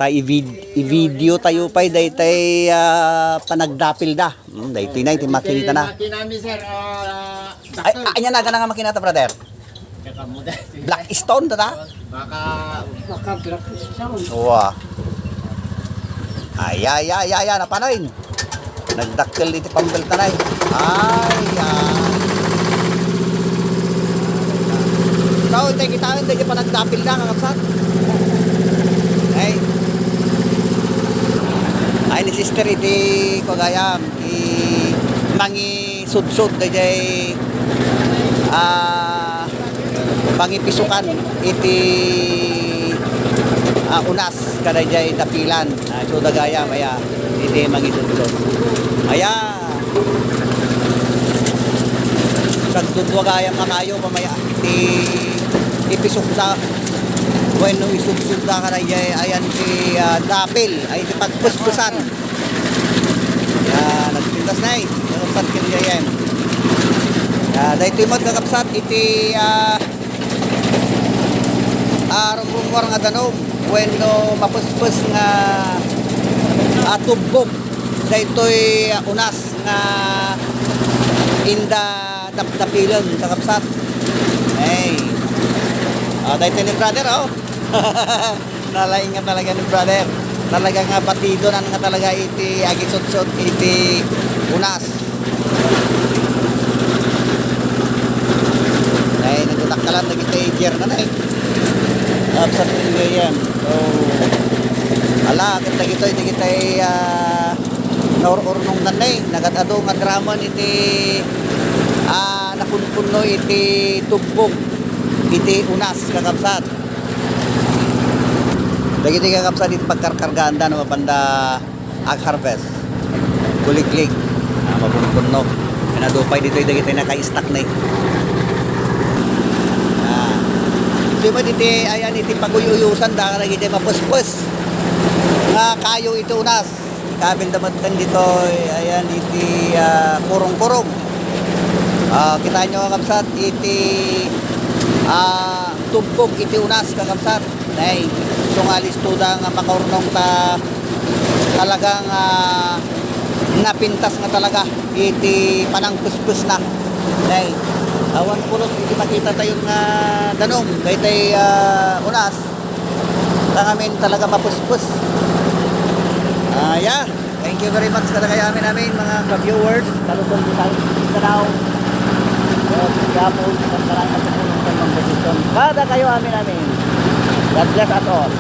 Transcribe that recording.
i-video tayo pa daytay panagdapil da. Daytoy na iti makinita na. Kinami sir, Ay, anya na nga makinata brother. Blackstone da. Baka black sound. Wow. Ay napanain. Nagdakkel iti pambel tanay. Ay. So, tayo kita hindi pa nagdapil na kakapsat. Ay ni sister iti kagayam mangi sudsud dayjay pangipisukan iti unas kadayjay dapilan. So dagayam aya iti mangi sudsud. Aya sagdudwa gayam makayo pamaya iti ipisok sa bueno isudsud da kadayjay ayan ti dapil ay ti pagpuspusan. Nagpintas na kakapsat kinayam. Dahito yung magkakapsat iti rumor nga danom bueno mapuspus nga tubbog dahito'y unas nga inda dapilan kakapsat. Dahito ni brother nalaing nga talaga ni brother. Talaga nga batido na nga talaga iti agisot-sot iti unas. Ay nagutakalan lagi iti year na Absat ni gayam. So ala kita gito iti kita naururnong nanay nagadado nga drama iti napunpuno iti tubbog iti unas kakapsat. Dagiti kakapsat iti pagkarkarganda no banda ag-harvest. Kuliglig. Mapunpuno. Pinadupay dito dagiti naka-stack na Di ba diti ayan iti paguyuyusan da dagiti mapuspus. Nga kayo iti unas. Kabil damatan dito ayan iti kurong-kurong. Kita nyo kakapsat iti tumpog iti unas kakapsat. Nay, so nga listuda nga makaurnong ta talagang napintas nga talaga iti panangpuspus na. Nay, awan pulos iti makita tayo nga danom daytay unas. Tangamin talaga mapuspus. Thank you very much kada kayamin namin mga ka-viewers. Kalutong di tayo sa daw. Gapon, pagkarang at tulong ng mga posisyon. Kada kayo amin. God bless us all.